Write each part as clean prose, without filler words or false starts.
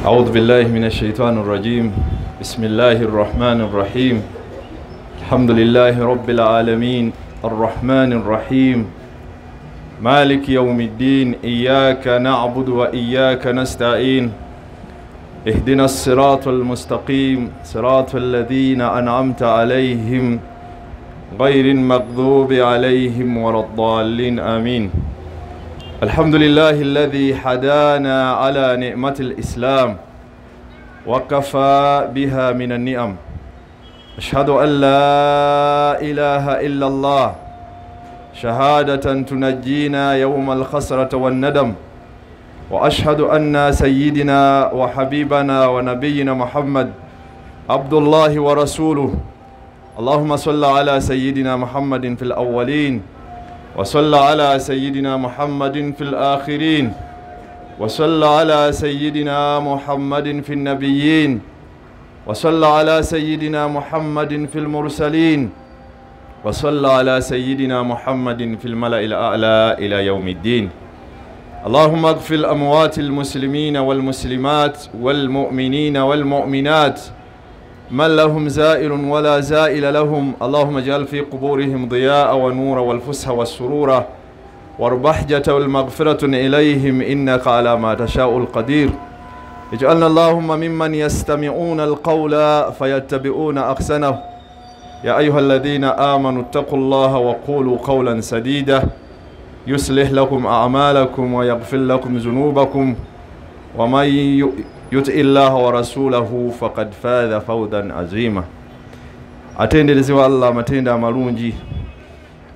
أعوذ بالله من الشيطان الرجيم. بسم الله الرحمن الرحيم. الحمد لله رب العالمين الرحمن الرحيم مالك يوم الدين. إياك نعبد وإياك نستعين. اهدنا الصراط المستقيم صراط الذين أنعمت عليهم غير المغضوب عليهم ولا الضالين آمين. الحمد لله الذي هدانا على نعمة الإسلام وكفى بها من النعم. أشهد أن لا إله إلا الله شهادة تنجينا يوم الخسرة والندم. وأشهد أن سيدنا وحبيبنا ونبينا محمد عبد الله ورسوله. اللهم صل على سيدنا محمد في الأولين وصل على سيدنا محمد في الآخرين وصل على سيدنا محمد في النبيين وصل على سيدنا محمد في المرسلين وصل على سيدنا محمد في الملأ الأعلى إلى يوم الدين. اللهم اغفر أموات المسلمين والمسلمات والمؤمنين والمؤمنات من لهم زائر ولا زائل لهم. اللهم اجعل في قبورهم ضياء ونور والفسح والسرور والبهجة والمغفرة إليهم إنك على ما تشاء القدير. اجعلنا اللهم ممن يستمعون القول فيتبعون أحسنه. يا أيها الذين آمنوا اتقوا الله وقولوا قولا سديدا يصلح لكم أعمالكم ويغفر لكم ذنوبكم ومن يطع الله ورسوله فقد فاز فوزا عظيما. Atenderezebwa Allah amatendo amalungi,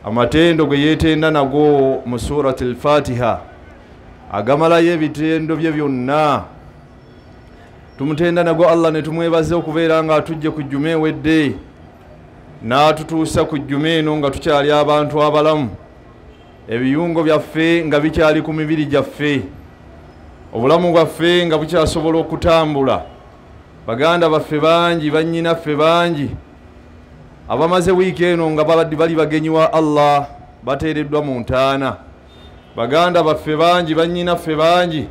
amatendo ge yeetenda nago mu surati al-Fatiha agamalayo ebitendo bye byonna. Tumutenda nago Allah ne tumwebaza okubeera nga atujje ku jjuma ewedde n'atutuusa ku jjuma eno nga tukyali abantu abalamu, ebiyungo byaffe nga bikyali ku mibiri gyaffe, obulamu bwaffe nga bukyasobola okutambula. Baganda baffe bangi, bannyinaffe bangi abamaze wiiki eno nga bali bagenyi wa Allah bateereddwa mu ntaana. Baganda baffe bangi, bannyinaffe bangi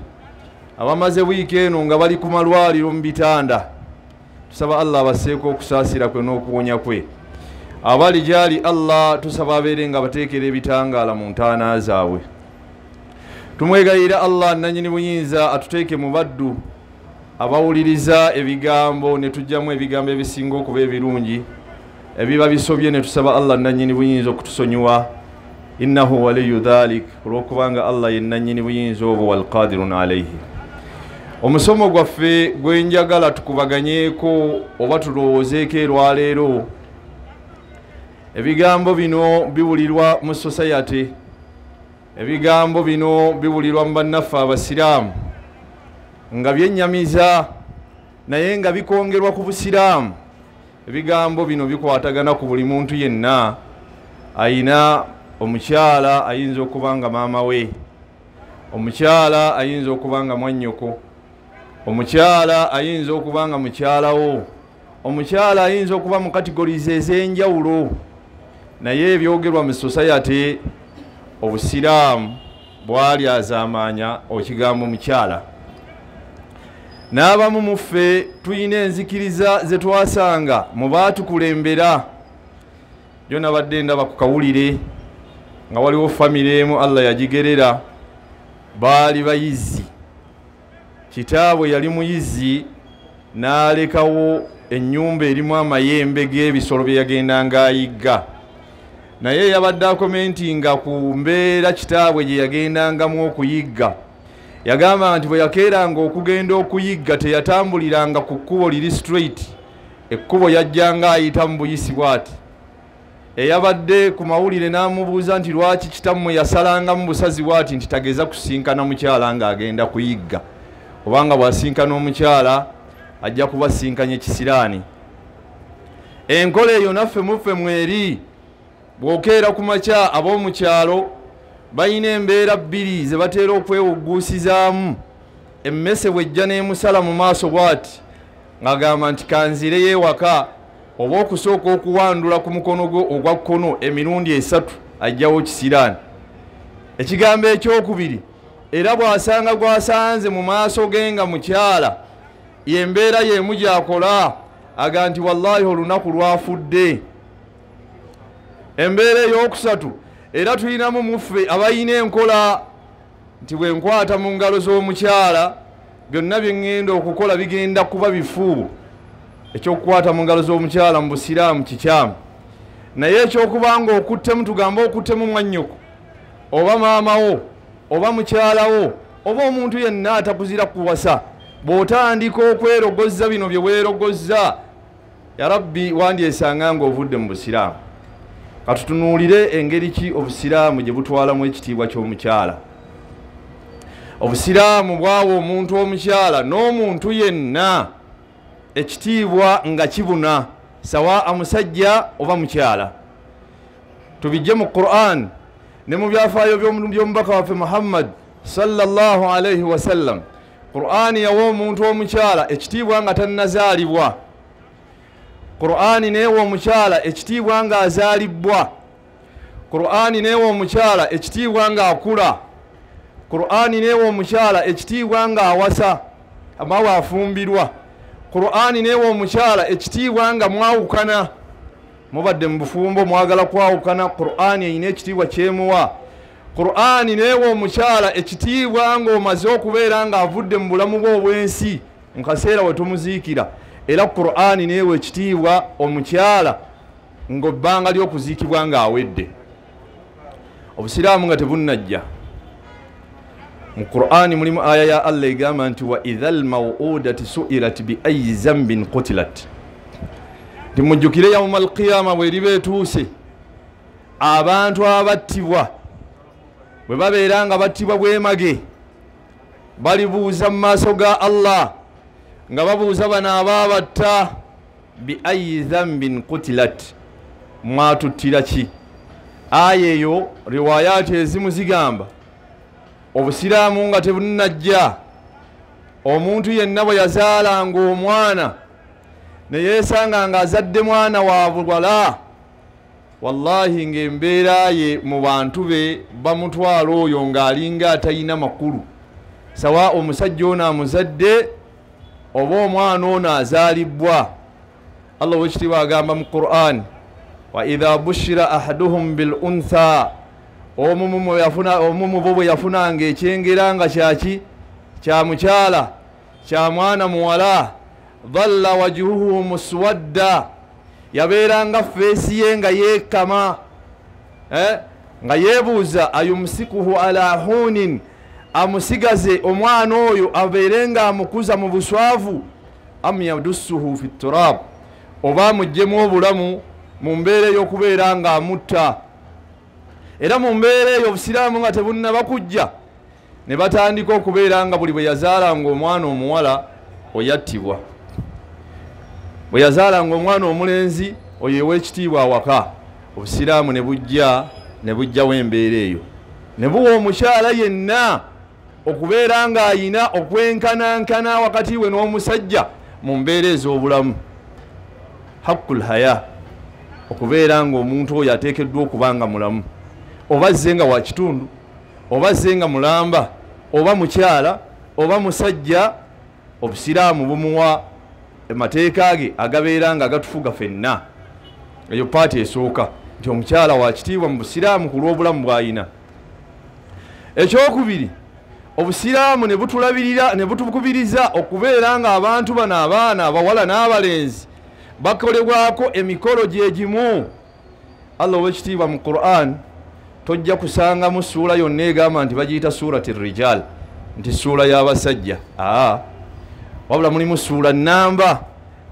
abamaze wiiki eno nga bali ku malwaliro mu bitanda. Tusaba Allah abaseeko okusaasira kwe n'okuwonya kwe. Abali gyali Allah tusaba abeere nga bateekera ebitangaala mu ntaana zaabwe. Tumwegayira Allah nannyini buyinza atuteeke mu baddu abawuliriza ebigambo ne tujjamu ebigambo ebisinga okuba ebirungi, ebiba bisobye ne tusaba Allah nannyini buyinza okutusonyiwa. Innahu waliyu dhalik, olw'okubanga Allah ye nannyini buyinza obwo wal qadirun alayhi. Omusomo gwaffe gwe njagala tukubaganyeeko oba tulowoozeeko erwaleero, ebigambo bino biwulirwa mu society, ebigambo bino biwulirwa mu bannaffe abasiraamu nga byennyamiza naye nga bikongerwa ku busiraamu. Ebigambo bino bikwatagana ku buli muntu yenna ayina omukyala ayinza okuba nga maama we, omukyala ayinza okuba nga mwannyoko, omukyala ayinza okuba nga mukyalawo, omukyala ayinza okuba mu kategorize ez'enjawulo. Naye ebyogerwa mu society, obusiraamu bwali azaamaanya ekigambo mukyala. N'abamu mu ffe tuyina enzikiriza ze twasanga mu baatukulembera. Jo nabadde ndaba ku kawulire nga waliwo famire emu Allah yagigerera, baali bayizzi. Kitaabwe yali muyizzi n'alekawo ennyumba erimu amayembe g'ebisolo bye yagendanga ayigga. Naye yabadde akomentinga ku mbeera kitaabwe gye yagendangamu okuyigga. Yagamba nti bwe yakeeranga okugenda okuyigga teyatambuliranga ku kkubo liri straight, ekkubo yajjanga ayita mu buyisi bw'ati. Eyabadde ku mawulire n'amubuuza nti lwaki kitammwe yasalanga mu busazi bw'ati, nti tageza kusinkana mukyala ng'agenda kuyigga, obanga bw'asinkana omukyala ajja kubasinkanya ekisiraani. Enkola eyo naffe muffe mweri. Bw'okeera ku makya ab'omukyalo bayina embeera bbiri ze bateera okwewugguusizaamu. Emmese bw'ejja n'emusala mu maaso bw'ati ng'agamba nti kanzireyo ewaka, oba okusooka okuwandula ku mukono gwe ogwa kkono emirundi 3 ajjawo kisiraani. Ekigambo ekyokubiri era bw'asanga gwasanze mu maaso ge nga mukyala yembeera yemu gyakola aga nti wallahi olunaku lwafudde. Embeera eyokusatu era tulinamu muffe abayina enkola nti bwe nkwata mu ngalo z'omukyala byonna bye ŋŋenda okukola bigenda kuba bifu. Ekyokukwata mu ngalo z'omukyala mu busiraamu kikyamu, naye ekyokubanga okuttemu tugamba okuttemu mwannyoko oba maamawo oba mukyalawo oba omuntu yenna atakuzira kuwasa, bw'otandika okwerogozza bino bye weerogozza, ya rabbi wandyesanga ng'ovudde mu busiraamu. Katutunuulire engeri ki obusiraamu gye butwalamu ekitiibwa ky'omukyala. Obusiraamu bwawa omuntu omukyala n'omuntu yenna ekitiibwa nga kibuna, sawa amusajja oba mukyala. Tubijje mu Qur'an ne mu byafaayo by'omubaka waffe Muhammad sallallahu alayhi wa sallam. Qur'an yawa omuntu omukyala ekitiibwa nga tannazaalibwa. Qur'an neewa omukyala ekitiibwa nga azaalibbwa. Qur'an neewa omukyala ekitiibwa nga akula. Qur'an neewa omukyala ekitiibwa nga awasa amawe afumbirwa. Qur'an neewa omukyala ekitiibwa nga mwawukana, mubadde mu bufumbo mwagala kwawukana, Qur'an eyina ekitiibwa kyemuwa. Qur'an neewa omukyala ekitiibwa nga omaze okubeera nga avudde mu bulamu bwe obw'ensi mu kaseera we tumuziikira. Era Qur'an neewa ekitiibwa omukyala ng'ebbanga ly'okuziikibwa ng'awedde. Obusiraamu nga tebunnajja, mu Qur'an mulimu aya ya Allah egamba nti wa idhal maw'udati su'ilat bi ayyi zambin qutilat. Timujjukire yawmal qiyama bwe liba etuuse, abantu abattibwa bwe babeera nga battibwa bwemage, balibuuza mu maaso ga Allah nga babuuza bano abaabatta bi ayyi zambin qutilat, mwatuttira ki? Aya eyo riwaayaati ezimu zigamba obusiraamu nga tebunnajja, omuntu yenna bwe yazaalanga omwana ne yeesanga nga azadde mwana wa bulwala, wallahi ng'embeera ye mu bantu be bamutwala oyo ng'alinga atalina makulu, sawa omusajja ono amuzadde oba omwana ono azaalibbwa. Allah wekitiibwa agamba mu Qur'an, wa idha bushira ahaduhum bil untha, omumu bo bwe yafunanga ekyengera nga kyaki kya mukyala kya mwana muwala, dhalla wajhuhu muswadda, yabeeranga feesi ye nga yeekama, nga yeebuuza ayumsikuhu ala hunin, amusigaze omwana oyo abeere nga amukuza mu buswavu, am yadussuhu fi turab, oba amuggyemu obulamu mu mbeera ey'okubeera nga amutta. Era mu mbeera eyo obusiraamu nga tebunnaba kujja, ne batandika okubeera nga buli bwe yazaalanga omwana omuwala oyattibwa, bwe yazaalanga omwana omulenzi oyo ew'ekitiibwa awaka. Obusiraamu ne bujjawo embeera eyo, ne buwa omukyala yenna okubeera ng'ayina okwenkanankana wakati we n'omusajja mu mbeera ez'obulamu. Haqqul haya, okubeera ng'omuntu oyo ateekeddwa okuba nga mulamu, oba azze nga wa kitundu, oba azze nga mulamba, oba mukyala oba musajja. Obusiraamu bumuwa emateeka ge agabeera nga gatufuga ffenna. Eyo paati esooka, nti omukyala wa kitiibwa mu busiraamu ku lw'obulamu bw'ayina. Ekyokubiri, obusiraamu ne butulabirira ne butukubiriza okubeera nga abantu bano abaana abawala n'abalenzi bakolebwako emikolo gye gimu. Allah ow'ekitiibwa mu Qur'an tojja kusanga mu ssuula yonna egamba nti bagiyita suurati rijal, nti ssuula y'abasajja. Wabula mulimu ssuula nnamba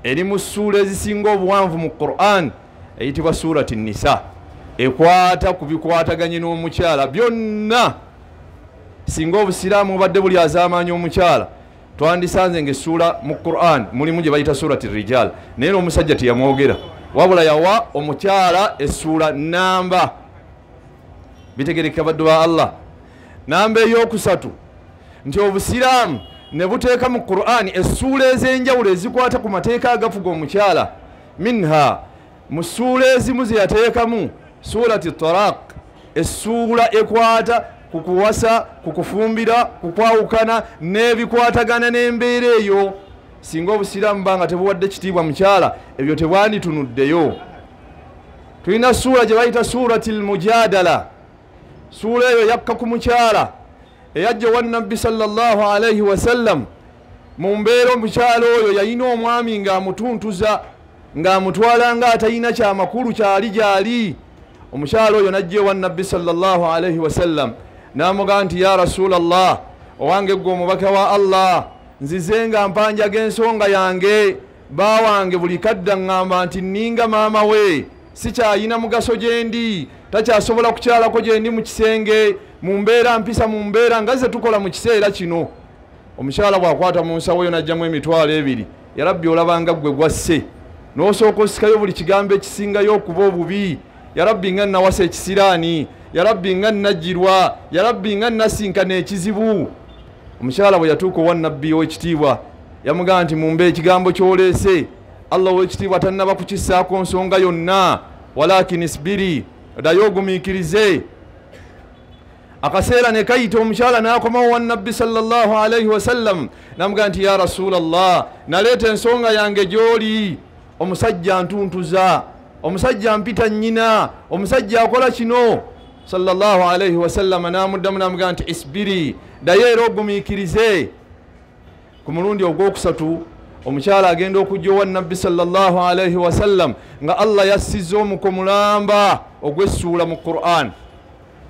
eri mu ssuula ezisinga obuwanvu mu Qur'an eyitibwa suurati nisa, ekwata ku bikwataganye n'omukyala byonna. Singa obusiraamu obadde buli azaamaanya omukyala, twandisanze ng'essuula mu Qur'an mulimu gye bayita suurati rijal, naye n'omusajja teyamwogera, wabula yawa omukyala essuula nnamba. Bitegerekeka baddu ba Allah. Namba ey'okusatu, nti obusiraamu ne buteeka mu Qur'an essuula ez'enjawulo ezikwata ku mateeka agafuga omukyala. Minha, mu ssuula ezimu ze yateekamu suurati Talaq, essuula ekwata ku kuwasa, ku kufumbira, ku kwawukana n'ebikwatagana n'embeera eyo. singa obusiraamu banga tebuwadde kitiibwa mukyala ebyo tebwanditunuddeyo. Tulina suura gye bayita suratil mujadala. Suura eyo yakka ku mukyala eyajja wa nabbi sallallahu alayhi wasallam mu mbeera omukyala oyo yalina omwami ng'amutuntuza ng'amutwala nga atalina kyamakulu kyali gyali. Omukyala oyo najja wa nabbi sallallahu alayhi wasallam n'amugamba nti ya rasulallah, owange gwe omubaka wa Allah, nzize nga mpanjaga ensonga yange, bawange buli kadda ŋŋamba nti nninga maama we, sikyayina mugaso gye ndi, takyasobola kukyalako gye ndi mu kisenge, mu mbeera mpisa, mu mbeera nga ze tukola mu kiseera kino. Omukyala bw'akwata mu nsawo yo n'ajjamu emitwalo ebiri. Ya Rabbi, olabanga gwe gwasse n'osooka osikayo buli kigambo ekisingayo okuba obubi. Ya Rabbi, nga nawasa ekisiraani. Ya Rabbi, nga najjirwa. Ya Rabbi, nga nasinkana ekizibu. Omukyala bwe yatuuka owa nabbi ow'ekitiibwa yamugamba nti mumbe ekigambo kyoleese, Allah ow'ekitiibwa tannaba kukissaako nsonga yonna, walakin isbiri, ddayo ogumiikirize. Akaseera ne kayita, omukyala n'akomawo wa nabbi sallallahu alayhi wasallam n'amugamba nti ya rasulallah, naleeta ensonga yange gy'oli. Omusajja ntuntuza, omusajja mpita nnyina, omusajja akola kino. Sallallahu alayhi wasallam n'amuddamu n'amugamba nti isbiri, ddayo era ogumiikirize. Ku mulundi ogwokusatu omukyala agenda okujja owa nabbi sallallahu alayhi wasallam nga Allah yassizza omuko mulamba ogw'essuula mu Qur'an.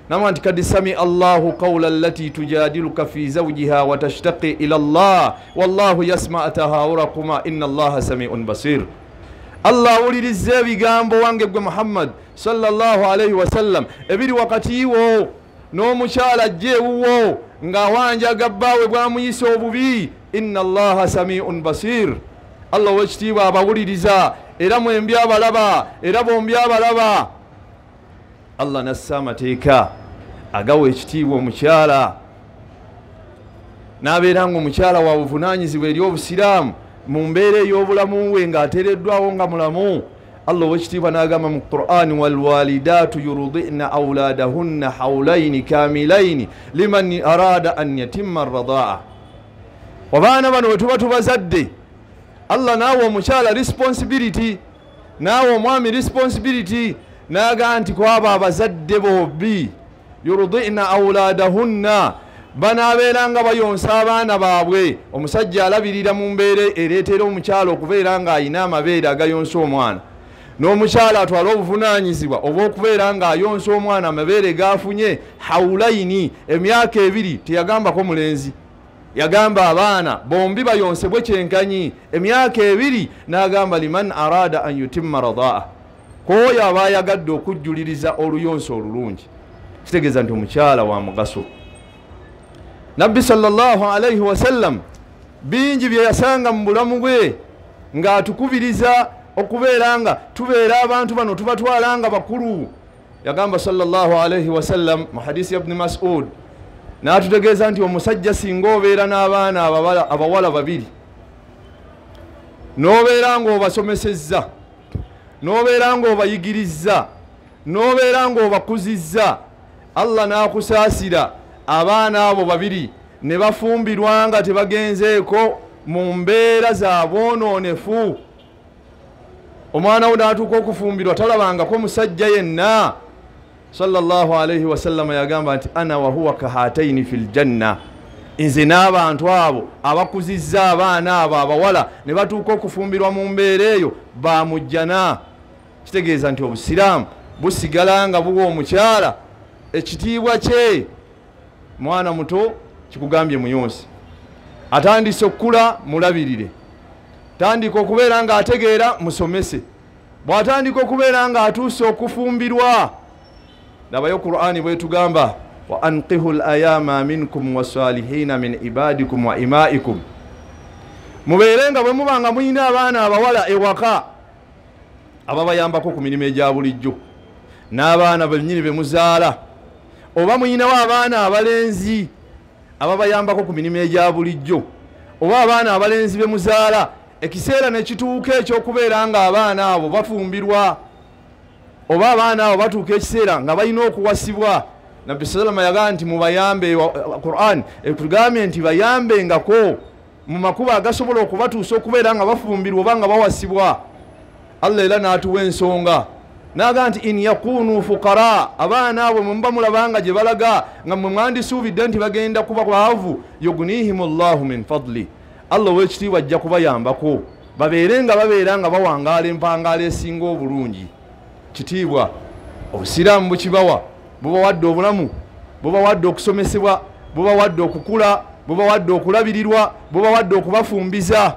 Nama nti kad sami Allahu qawla allati tujadiluka fi zawjiha wa tashtaqi ila Allah wallahu yasma'u tahawurakuma inna Allaha sami'un basir. Allah awulirizza ebigambo wange gwe Muhammad sallallahu alayhi wasallam ebiri wakati wo n'omukyala ajje ewuwo ng'awanjaga bbaawe bw'amuyisa obubi. Inna Allaha sami'un basir. Allah ow'ekitiibwa abawuliriza era mwembi abalaba era bombi abalaba. Allah nassa amateeka agawa ekitiibwa omukyala, n'abeera ng'omukyala wa buvunaanyizibwa eri obusiraamu mu mbeera ey'obulamu we ng'ateereddwawo nga mulamu. Allah ow'ekitiibwa n'agamba mu Qur'an, walwalidaatu yurdi'na awlaadahunna hawlayni kaamilayni liman araada an yatimma arradaa. Abaana bano bwe tuba tubazadde, Allah n'awa omukyala responsibility, n'awa omwami responsibility, n'agamba nti kwabo abazadde bombi yurdi'na awlaadahunna, banaabeeranga bayonsa abaana baabwe. Omusajja alabirira mu mbeera ereetera omukyala okubeera ng'ayina amabeere agayonsa omwana, n'omukyala atwala obuvunaanyizibwa obw'okubeera ng'ayonsa omwana amabeere gaafunye hawulayini, emyaka ebiri. Teyagambako mulenzi, yagamba abaana bombi bayonsebwe kyenkanyi emyaka ebiri. N'agamba liman araada an yutimma radaa, kwoyo aba ayagadde okujjuliriza oluyonsa olulungi. Kitegeeza nti omukyala wa mugaso. Nabbi sallallahu alayhi wasallam bingi bye yasanga mu bulamu bwe ng'atukubiriza okubeera nga tubeera abantu bano tubatwala nga bakulu. Yagamba sallallahu alayhi wasallam mu hadisi ya Ibn Mas'ud, n'atutegeeza nti omusajja singa obeera n'abaana abawala babiri, n'obeera ng'obasomesezza, n'obeera ng'obayigirizza, n'obeera ng'obakuzizza, Allah n'akusaasira, abaana abo babiri ne bafumbirwa nga tebagenzeeko mu mbeera za bwonoonefu. Omwana we n'atuuka okufumbirwa talabangako musajja yenna. Sallallahu alayhi wasallam yagamba nti ana wa huwa kahataini fil janna, nze n'abantu abo abakuzizza abaana abo abawala ne batuuka okufumbirwa mu mbeera eyo bamujjana. Kitegeeza nti obusiraamu busigala nga buwa omukyala ekitiibwa kye. Mwana muto kikugambye muyonsi, atandise okukula mulabirire, tandika okubeera nga ategeera musomese. Bw'atandika okubeera nga atuuse okufumbirwa, labayo Qur'ani bwetugamba wa anqihu al-ayama minkum wasalihina min ibadikum wa imaikum, mubeere nga bwe muba nga muyina abaana abawala ewaka ababayambako ku mirimu egya bulijjo, n'abaana bennyini be muzaala, oba muyinawo abaana abalenzi ababayambako ku mirimu egya bulijjo, oba abaana abalenzi be muzaala, ekiseera ne kituuka ekyokubeera nga abaana abo bafumbirwa, oba abaana abo batuuka ekiseera nga balina okuwasibwa. Nabbi sallallahu alayhi wasallam yagamba nti mubayambe, Qur'an etugambye nti bayambengako mu makuba agasobola okubatuusa okubeera nga bafumbirwa oba nga bawasibwa. Allah era n'atuwa ensonga naga nti in yakunu fuqara, abaana abo mwe muba mulabanga gye balaga nga mwe mwandisuubidde nti bagenda kuba baavu, yugnihimullahu min fadli, Allah ow'ekitiibwa ajja kubayambako babeere nga bawangaala empangaala esinga obulungi. Kitiibwa obusiraamu bukibawa, bubawadde obulamu, bubawadde okusomesebwa, bubawadde okukula, bubawadde okulabirirwa, bubawadde okubafumbiza.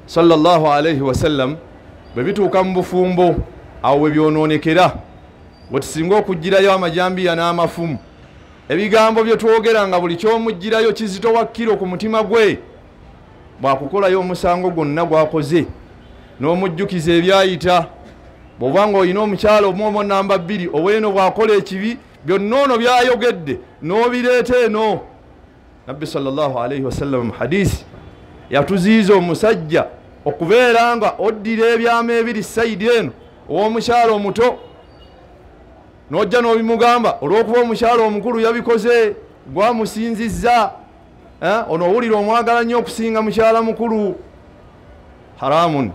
Sallallahu alayhi wasallam bwe bituuka mu bufumbo awo we byonoonekera, bwe tusinga okugirayo amajambiya n'amafumu, ebigambo bye twogera nga buli ky'omugirayo kizito wa kiro ku mutima gwe, bwakukolayo omusango gwonna gwakoze n'omujjukiza ebyayita. Bw'obanga olina omukyala omwomo namba 2 ow'eno bw'akola ekibi, byonna ono byayogedde n'obireeta eno. Nabbi sallallahu alayhi wasallam mu hadisi yatuziiza omusajja okubeera nga oddira ebyama ebiri sayidi eno ow'omukyala omuto n'ojja n'obimugamba olw'okuba omukyala omukulu yabikoze gwamusinzizza. Ono owulira omwagala nnyo okusinga mukyala mukulu. Haramun.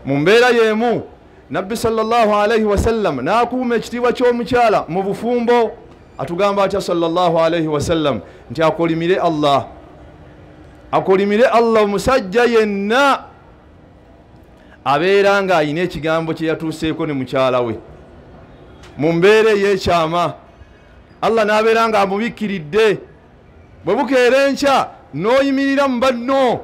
Mu mbeera y'emu Nabbi sallallahu alayhi wasallam n'akuuma ekitiibwa ky'omukyala mu bufumbo. Atugamba atya sallallahu alayhi wasallam nti akolimire Allah, akolimire Allah omusajja yenna abeera nga ayina ekigambo kye yatuuseeko ne mukyala we mu mbeera ey'ekyama. Allah n'abeera nga amubikkiridde, bwe bukeera enkya n'oyimirira mu banno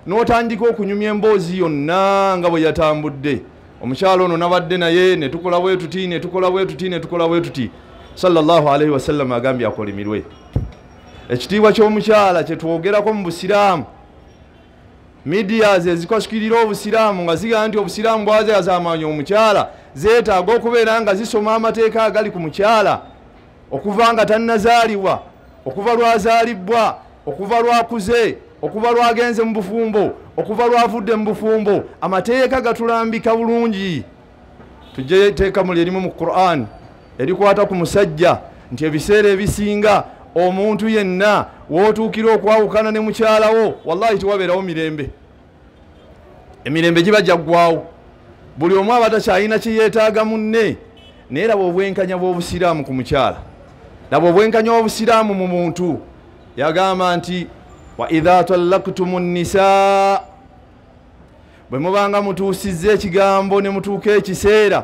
n'otandika okunyumya emboozi yonna nga bwe yatambudde. Omukyala ono nabadde naye ne tukola bwe tuti ne tukola bwe tuti ne tukola bwe tuti. Sallallahu alayhi wasallam agambye akolimirwe. Ekitiibwa ky'omukyala kye twogerako mu busiraamu, media ezikosikirira obusiraamu nga ziga nti obusiraamu bwazaamaanyi omukyala, zeetaaga okubeera nga zisoma amateeka agali ku mukyala okuva nga tannazaalibwa, okuva lwazaalibwa, okuva lwakuze, okuva lwagenze mu bufumbo, okuva lwavudde mu bufumbo. Amateeka gatulambika bulungi. Tujje teeka mu lyerimu mu Qur'an erikwata ku musajja nti ebiseera ebisinga omuntu yenna wootuukira okwawukana ne mukyalawo, wallahi tewabeerawo mirembe. Emirembe giba gyaggwawo, buli omu aba takyalina kye yeetaaga munne. Naye laba obwenkanya bw'obusiraamu ku mukyala, laba obwenkanya bw'obusiraamu mu muntu. Yagamba nti wa idha talaqtumu nnisaa, bwe mubanga mutuusizza ekigambo ne mutuuka ekiseera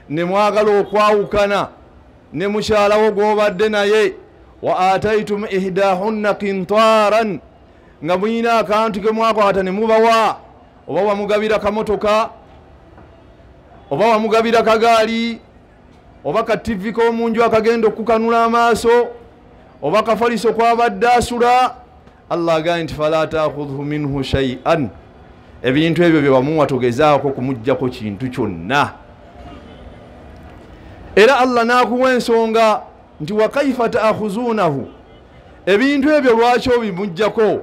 ne mwagala okwawukana ne mukyalawo gw'obadde naye, wa ataitum ihdahunna qintaran, nga muyina akantu ke mwakwata ne mubawa, oba wamugabira kamotoka, oba wamugabira kagaali, oba ka TV k'omunju akagenda okukanula amaaso, oba kafaliso kwabadde asula. Allah agambye nti fala takhudhu minhu shay'an, ebintu ebyo bye wamuwa togezaako kumuggyako kintu kyonna. Era Allah n'akuwa ensonga nti wa kaifa ta'khuzunahu, ebintu ebyo lwaki obimuggyako,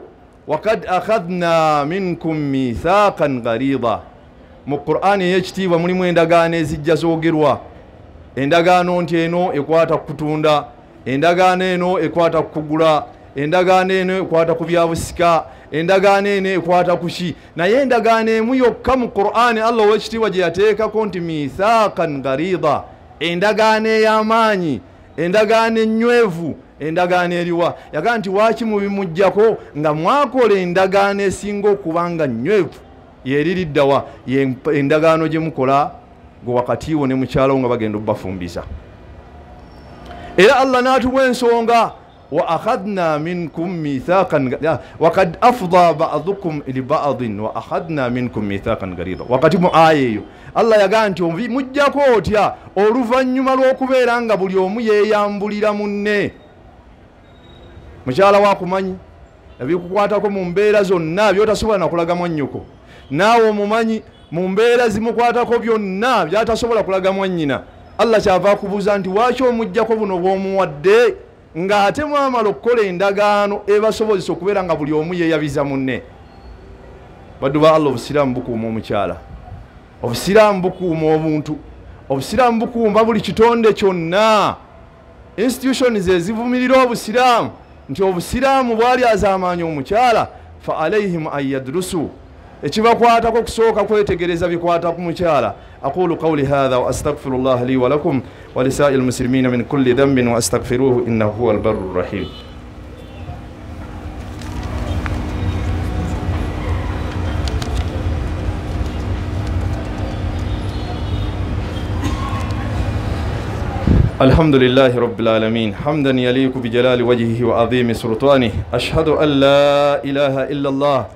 wakad akhadna minkum mithaqan ghalidha. Mu Qur'ani ey'ekitiibwa mulimu endagaano ezijja zoogerwa. Endagaano nti eno ekwata ku kutunda, endagaano eno ekwata ku kugula, endagaano eno ekwata ku byabusika, endagaano eno ekwata ku ki. Naye endagaano emu yokka mu Qur'ani Allah ow'ekitiibwa gye yateekako nti mithaqan ghalidha, endagaano ey'amaanyi, endagaano ennywevu, endagaano eriwa. Yagaa nti waaki mubimuggyako nga mwakola endagaano esinga okuba nga nnywevu? Yeririddawa endagaano gye mukola gwe wakati wo ne mukyalawo nga bagenda obbafumbiza. Era Allah n'atuwa ensonga wa akhadna minkum mithaqan wa kad afdha ba'dukum li ba'din wa akhadna minkum mithaqan ghalidha. Wakati mu aya eyo Allah yagaa nti mujjako otya oluvannyuma lw'okubeera nga buli omu yeeyambulira munne. Mukyala wakumanyi ebikukwatako mu mbeera zonna by'otasobola nakulaga mwannyoko, naawe omumanyi mu mbeera zimukwatako byonna by'atasobola kulaga mwannyina. Allah kyava akubuuza nti waaki omuggyako buno bw'omuwadde ng'ate mwamala okukola endagaano ebasobozesa okubeera nga buli omu yeeyabiza munne. Baddu ba Allah, obusiraamu bukuuma omukyala, obusiraamu bukuuma omuntu, obusiraamu bukuuma buli kitonde kyonna. Institutions ezivumirira obusiraamu nti obusiraamu bwali azaamaanya omukyala fa alaihim an yadrusu ekibakwatako okusooka kwetegereza bikwata ku mukyala. aqulu qawli hadha wa astaghfirullah li wa lakum wa lisa'il muslimina min kulli dhanbin wa astaghfiruhu innahu huwal barrur rahim. الحمد لله رب العالمين حمدا يليق بجلال وجهه وعظيم سلطانه. أشهد أن لا إله إلا الله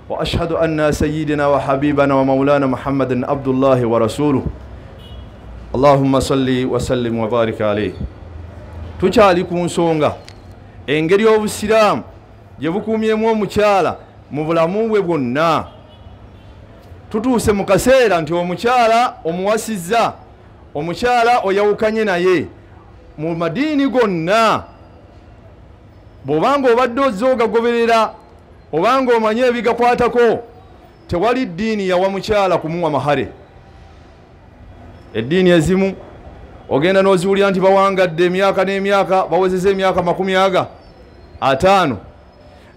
وأشهد أن سيدنا وحبيبنا ومولانا محمد عبد الله ورسوله. اللهم صل وسلم وبارك عليه. tukyali ku nsonga engeri obusiraamu gye bukuumyemu omukyala mu bulamu bwe bwonna. tutuuse mu kaseera nti omukyala omuwasizza, omukyala oyawukanye naye mu madiini gonna. bw'obanga obadde ozze ogagoberera obanga omanye ebigakwatako, tewali ddiini yawa mukyala kumuwa mahare. eddiini ezimu ogenda n'oziwulira nti bawangadde emyaka n'emyaka, bawezeza emyaka 50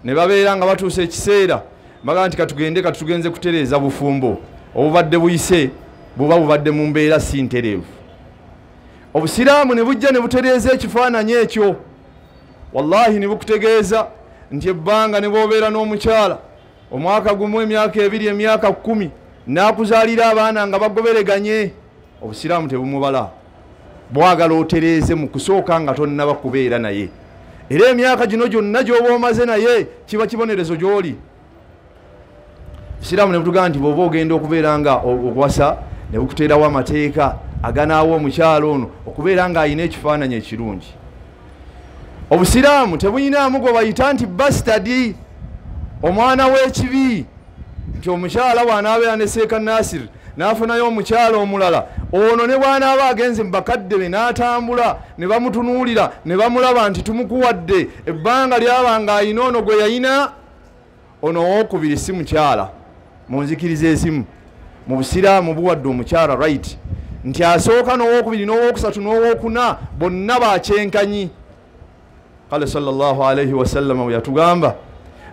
ne babeera nga batuusa ekiseera baga nti katugende katugenze kutereeza bufumbo obubadde buyise buba bubadde mu mbeera si ntereevu. obusiraamu ne bujja ne butereeza ekifaananyi ekyo. wallahi ne bukutegeeza nti ebbanga ne bw'obeera n'omukyala omwaka gumu, emyaka 2, emyaka 10 n'akuzaalira abaana nga bagobereganye, obusiraamu tebumubala. bwagala otereeze mu kusooka nga tonnaba kubeera naye, era emyaka gino gyonna gy'oba omaze naye kiba kibonerezo gy'oli. obusiraamu ne butugamba nti bw'oba ogenda okubeera nga okuwasa ne bukuteerawo amateeka aganaawo omukyala ono okubeera ng'alina ekifaananyi ekirungi. obusiraamu tebuyinaamu gwe bayita nti bastadi, omwana w'ekibi, nti omukyala bw'anaabeera ne Seeka Nasir n'afunayo omukyala omulala, ono ne bw'anaaba agenze mu bakadde be n'atambula ne bamutunuulira ne bamulaba nti tumukuwadde ebbanga lyaba ng'ayina ono gwe yayina, ono owookubiri si mukyala. munzikiriza esimu mu busiraamu buwadde omukyala right nti asooka n'owookubiri n'owookusatu n'owookuna bonna bakyenkanyi. kale sallallahu alaihi wasallam we yatugamba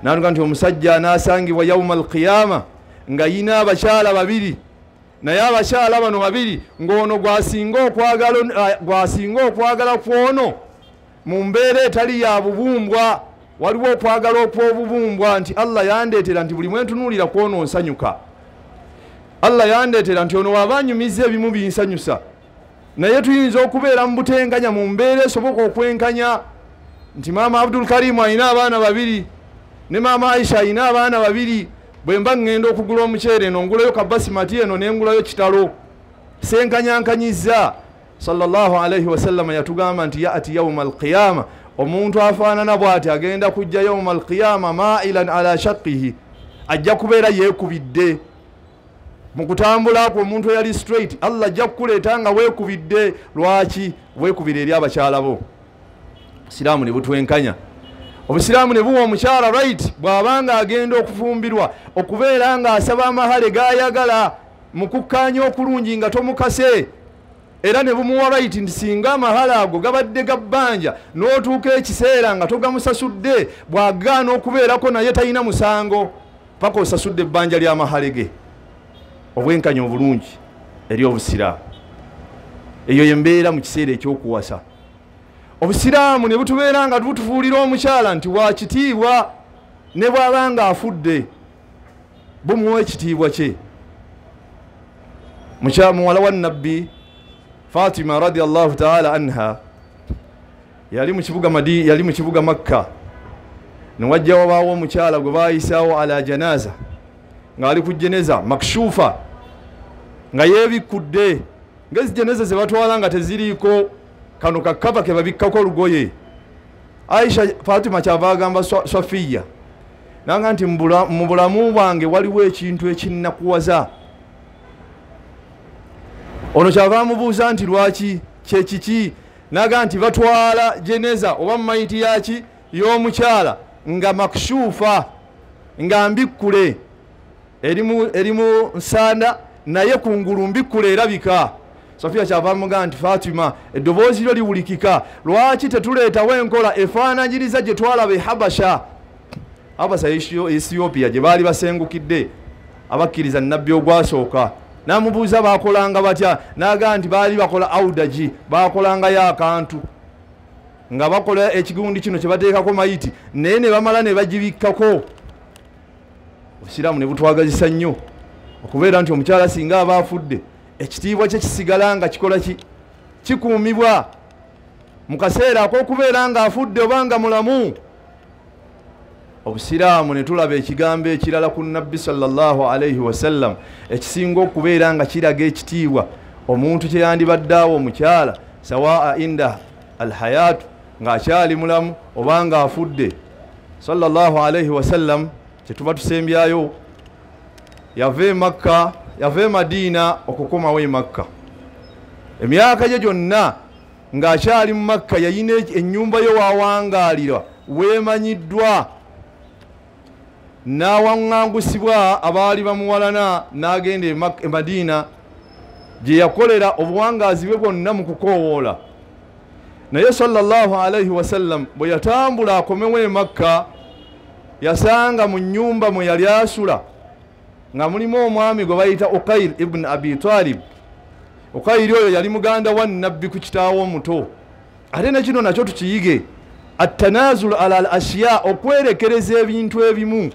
n'atuga nti omusajja anaasangibwa yauma alqiyama nga yina abakyala babiri, naye abakyala bano babiri ng'ono gwasinga okwagala kwono mu mbeera etali ya bubumbwa. waliwo okwagala okw'obubumbwa nti Allah yandeetera nti buli mwentunuulira kwono nsanyuka, Allah yandeetera nti ono wabanyumiza ebimu binsanyusa. naye tuyinza okubeera mu butenganya mu mbeera esoboka okwenkanya nti maama Abdul Karim alina abaana babiri ne maama Aisha alina abaana babiri, bwe mba ngenda okugula omuceere eno ngulayo kabasimati eno nengulayo kitalo, senkanyankanyiza. sallallahu alaihi wasallam yatugamba nti yaati yauma alqiyama, omuntu afaanana bw'ati agenda kujja yauma alqiyama ma'ilan ala shaqqihi, ajja kubeera yeekubidde mu kutambula kwo. omuntu eyali straight Allah ajja kukuleeta nga weekubidde. lwaki? weekubira eri abakyala bo. obusiraamu ne butwenkanya. obusiraamu ne buwa omukyala right bw'abanga agenda okufumbirwa okubeera nga asaba amahale g'ayagala mu kukkaanya okulungi nga tomukase, era ne bumuwa right nti singa amahale ago gabadde gabbanja n'otuuka ekiseera nga togamusasudde, bw'agaana okubeerako naye talina musango paka osasudde ebbanja ly'amahale ge. obwenkanya obulungi eri obusiraamu. eyo yembeera mu kiseera ekyokuwasa. obusiraamu ne butubeera nga butufuulira omukyala nti wakitiibwa, ne bw'aba nga afudde bumuwa ekitiibwa kye. muwala wa nabbi Fatima radiyallahu ta'ala anha yali mu kibuga Makka, ne wajja wabaawo omukyala gwe baayisaawo ala janaza ng'ali ku jeneza makshufa, nga yeebikkudde ngezi jeneza ze batwala nga teziriiko kano kakava ke babikkako olugoye. Aisha Fatima kyava agamba Safiya nanga nti mu bulamu bwange waliwo ekintu ekinnakuwaza. ono kyava amubuuza nti lwaki, kyekiki? naga nti batwala jeneza oba mumayiti yaki y'omukyala nga makshufa, nga mbikkule erimu nsanda naye kungulu mbikkule erabika. Safiya kyava amugamba nti Fatima eddoboozi lyo liwulikika lwaki tetuleetawo enkola efaananyiriza gye twalaba e Habasha. Habasha Ethiopia gye baali basengukidde abakkiriza nnabbi ogwasooka. N'amubuuza baakolanga batya, n'agamba nti baali bakola audaji, baakolangayo akantu nga bakola ekigundi kino kye bateekako mayiti naye ne bamala ne bagibikkako. Obusiraamu ne butwagazisa nnyo okubeera nti omukyala singa aba afudde ekitiibwa kye kisigala nga kikola kikuumibwa mu kaseera ak'okubeera nga afudde oba nga mulamu. Obusiraamu ne tulaba ekigambo ekirala ku Nabbi sallallahu alayhi wasallam ekisinga okubeera nga kiraga ekitiibwa omuntu kye yandibadde awo omukyala sawaa inda alhayaatu ng'akyali mulamu oba nga afudde. Sallallahu alayhi wasallam kye tuba tusembyayo yava e Madiina okukomawo e Makka. Emyaka gye gyonna ng'akyali mu Makka yayina ennyumba yo waawangaalira weemanyiddwa. N'awaŋŋangusibwa abaali bamuwalana n'agenda e Madiina gye yakolera obuwangaazi bwe bwonna mu kukoowoola. Naye sallallahu alayhi wasallam bwe yatambula akomewo e Makka yasanga mu nnyumba mwe yali asula nga mulimu omwami gwe bayita Uqayl ibn Abi Talib. Uqayl oyo yali muganda wa Nabbi ku kitaawo omuto. Ate ne kino nakyo tukiyige attanazul ala al ashiya, okwerekereza ebintu ebimu.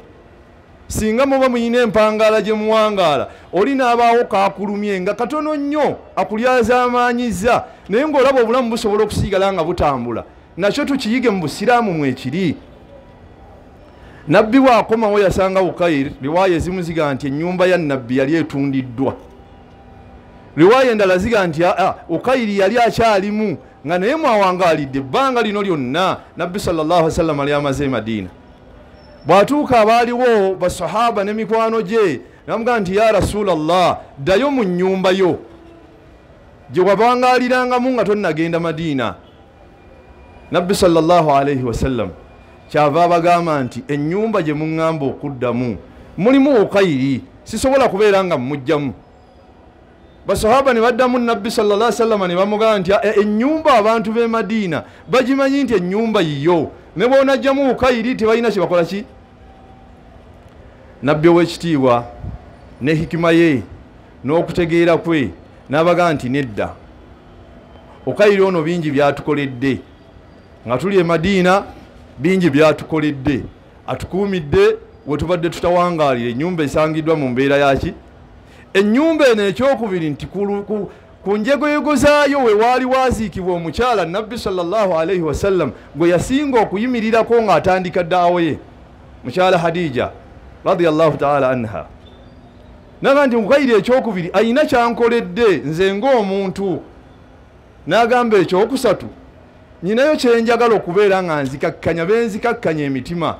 Singa muba muyina empangaala gye muwangaala oli n'abaawo kaakulumye nga katono nnyo akulyaza amaanyiza naye ng'olaba obulamu busobola okusigala nga butambula, nakyo tukiyige mu busiraamu mwekiri. Nabbi bw'akomawo yasanga Uqayl, riwaaya ezimu ziga nti ennyumba ya Nabbi yali etundiddwa. Riwaaya endala ziga nti Uqayl yali akyalimu nga naye mwawangaalidde ebbanga lino lyonna Nabbi sallallahu alaihi wasallam ali amaze e Madiina. Bw'atuuka abaaliwo basahaba ne mikwano gye namugamba nti ya Rasulallah ddayo mu nnyumba yo gye wabangaalirangamu nga tonnagenda Madiina. Nabbi sallallahu alaihi wasallam kyava abagamba nti ennyumba gye muŋŋamba okuddamu mulimu Uqayl, sisobola kubeera nga mmujjamu. Basahaba ne baddamu Nabbi sallallahu alaihi wasallam ne bamugamba nti ennyumba abantu b'e Madiina bagimanyi nti ennyumba yiyo, ne bw'onajjamu Uqayl tebalina kye bakola ki. Nabbi ow'ekitiibwa ne hikima ye n'okutegeera kwe n'abagamba nti nedda, Uqayl ono bingi byatukoledde nga tuli e Madiina, bingi byatukoledde, atukuumidde we tubadde tutawangaalira. Ennyumba esangiddwa mu mbeera yaki. Ennyumba eno ekyokubiri nti ku njegoyego zaayo we waali waaziikibwa omukyala Nabbi sallallahu alayhi wasallam gwe yasinga okuyimirirako ng'atandika ddaawo ye, mukyala Hadija radiyallahu ta'ala anha. Naga nti Uqayl ekyokubiri ayina kyankoledde nze ng'omuntu. N'agamba ekyokusatu nyinayo kyenjagala okubeera nga nzikakkanya benzikakkanya emitima.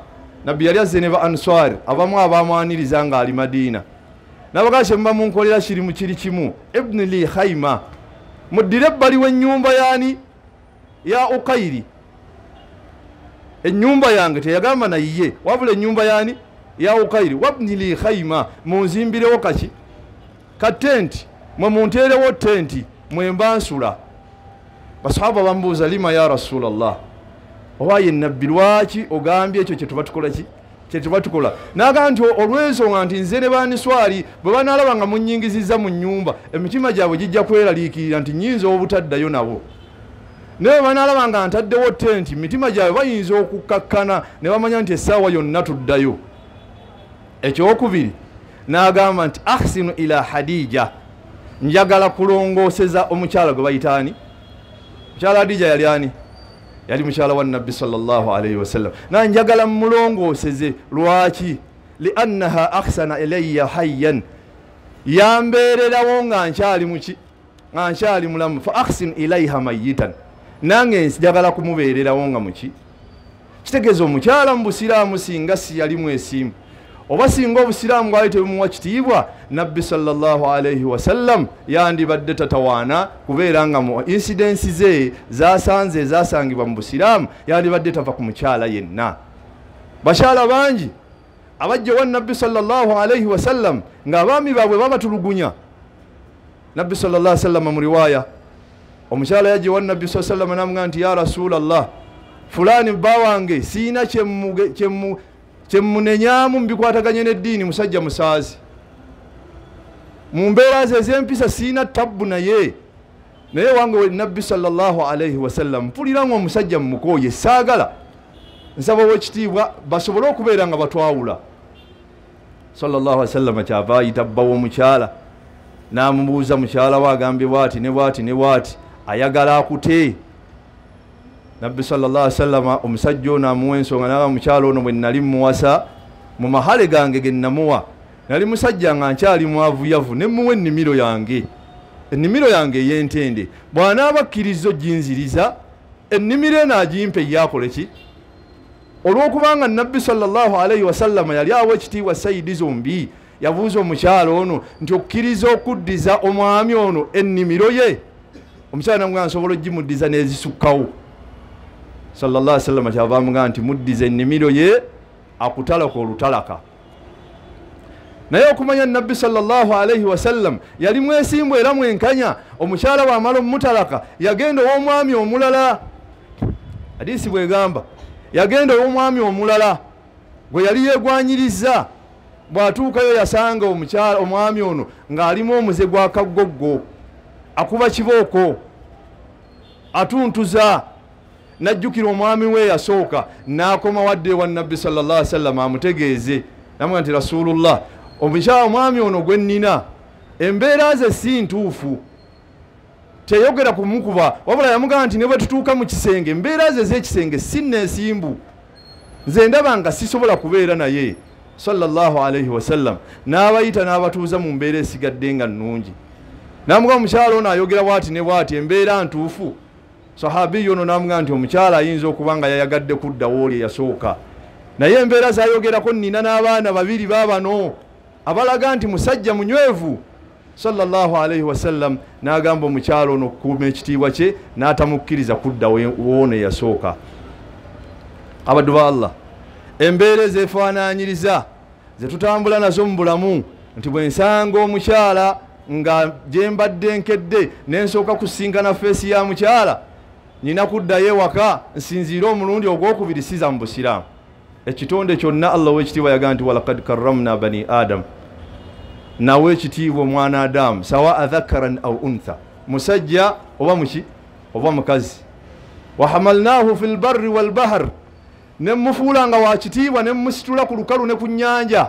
Nabbi yali azze ne ba Answar abamu abamwaniriza ng'ali Madiina. Nabaga kyemba munkolera kirimu kiri kimu, ibn li khayma muddire ebbali w'ennyumba yani ya Uqayl. Ennyumba yange teyagamba nayiye wabula ennyumba yani ya Uqayl. Wabni li khayma munzimbirewo kaki katenti mwe munteerewo tenti mwe mbansula. Basahaba bambuuza lima ya Rasulallah, owaye Nabbi lwaki ogambye ekyo kye tuba tukola ki kye tuba tukola. N'agamba nti olw'ensonga nti nze ne baaniswali bwe banaalaba nga munnyingizizza mu nnyumba emitima gyabwe gijja kweraliikirira nti nnyinza obutaddayo nabo, naye banaalaba nga ntaddewo tenti emitima gyabwe bayinza okukkakkana ne bamanya nti essaawa yonna tuddayo. Ekyokubiri n'agamba nti ahsinu ila Hadija, njagala kulongooseza omukyala gwe bayitaani. Mukyala Hadija yali ani? Yali mukyala wa Nabbi sallallahu alayhi wasallam. Na njagala mulongooseze lwaki? Liannaha ahsana ilayya hayyan, yambeererawo nga nkyali muki nga nkyali mulamu. Fa ahsin ilayha mayitan, nange njagala kumubeererawo nga muki. Kitegeeza omukyala mu busiraamu singa si yali mwesiimu oba singa obusiraamu bwali tebumuwa kitiibwa, Nabbi sallallahu alayhi wasallam yandibadde tatawaana kubeera nga mu insidensi ze zasangibwa mu busiraamu yandibadde tava ku mukyala yenna. Bakyala bangi abajja wa Nabbi sallallahu alayhi wasallam ng'abaami baabwe babatulugunya nabbi sallallahu alaihi wasallam mu riwaya omukyala yaje wa nabbi sallallahu alaihi wasallam namugamba nti ya rasulallah fulani bawange siina kyemunenyamu mubikwataganye n'eddiini musajja musaazi mu mbeera ze ez'empisa siina tabbu naye wange we nabbi sallallahu alaihi wasallam mpulira ng'omusajja mumukooye saagala nsaba ow'ekitiibwa basobole okubeera nga batwawula sallallahu alaihi wasallam kyava ayita bba w'omukyala n'amubuuza mukyala we agambye bwati ne bwati ne bwati ayagala akute nabbi sallallahu alaihi wasallam omusajja ono amuwa ensonga naga mukyala ono bwe nali muwasa mu mahale gange ge namuwa nali musajja nga nkyali mwavuyavu ne muwa ennimiro yange ey'entende bw'anaaba akkiriza ginziriza ennimiro eno agimpe yakole ki olw'okubanga nabbi sallallahu alaihi wasallam yali awa ekitiibwa sayidi zombi yabuuza omukyala ono nti okkiriza okuddiza omwami ono ennimiro ye omukyala namugamba nsobola ogimuddiza n'ezisukkawo sallallahu alaihi wasallam kyava amugamba nti muddiza ennimiro ye akutalaka olutalaka naye okumanya nabbi sallallahu alaihi wasallam yali mwesimbu era mwenkanya omukyala bw'amala omutalaka yagenda ow'omwami omulala hadisi bwegamba yagenda ow'omwami omulala gwe yali yeegwanyiriza bw'atuukayo yasanga omwami ono ng'alimu omuze gwa kaggoggo akuba kibooko atuntuza najjukira omwami we yasooka n'akoma wadde ewa nabbi sallallahu alaihi wasallam amutegeeze namugamba nti rasulullah omukyala omwami ono gwe nnina embeera ze si ntuufu teyogera kumukuba wabula yamugamba nti ne bwe tutuuka mu kisenge embeera ze ez'ekisenge si neesimbu nze ndaba nga sisobola kubeera naye sallallahu alaihi wasallam n'abayita n'abatuuza mu mbeera esigadde nga nnungi n'amugamba omukyala ono ayogera bwati ne bwati embeera ntuufu sahabi ono n'amugamba nti omukyala ayinza okuba nga yayagadde kuddawo oli eyasooka naye embeera zayogerako nnina n'abaana babiri baabano abalaga nti musajja munywevu sallallahu alaihi wasallam n'agamba omukyala ono okukuuma ekitiibwa kye n'atamukkiriza kudda woona eyasooka abaddu ba Allah embeera ezeefaanaanyiriza ze tutambula nazo mu bulamu nti bwe nsanga omukyala nga gye mbadde nkedde n'ensooka kusinkana feesi ya mukyala nina kuddayo ewaka nsinziire omulundi ogwokubiri siza mu busiraamu ekitonde kyonna Allah w'ekitiibwa yagamba nti walaqad karramna bani adam nawe ekitiibwa omwana adamu sawa dhakaran au untha musajja oba muki oba mukazi wahamalnahu fil barri wal bahr nemufuulanga wa kitiibwa nemusitula ku lukalu ne ku nnyanja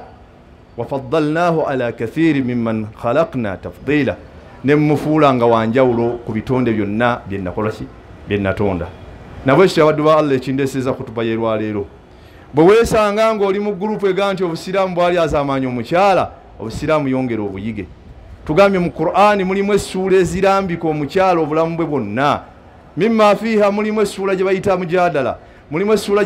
wafaddalnahu ala kathiri mimman khalaqna tafdila nemufuulanga wanjawulo ku bitonde byonna byennakolaki byennatonda nabwe ekyo abaddu ba Allah ekindeeseza kutuba yerwaleero bwe weesanga ng'oli mu gurupu ega nti obusiraamu bwali azaamaanya omukyala obusiraamu yongera obuyige tugambye mu Qur'ani mulimu essuula ezirambika omukyala obulamu bwe bwonna mimma fiiha mulimu essuula gye bayita mujadala mulimu essuula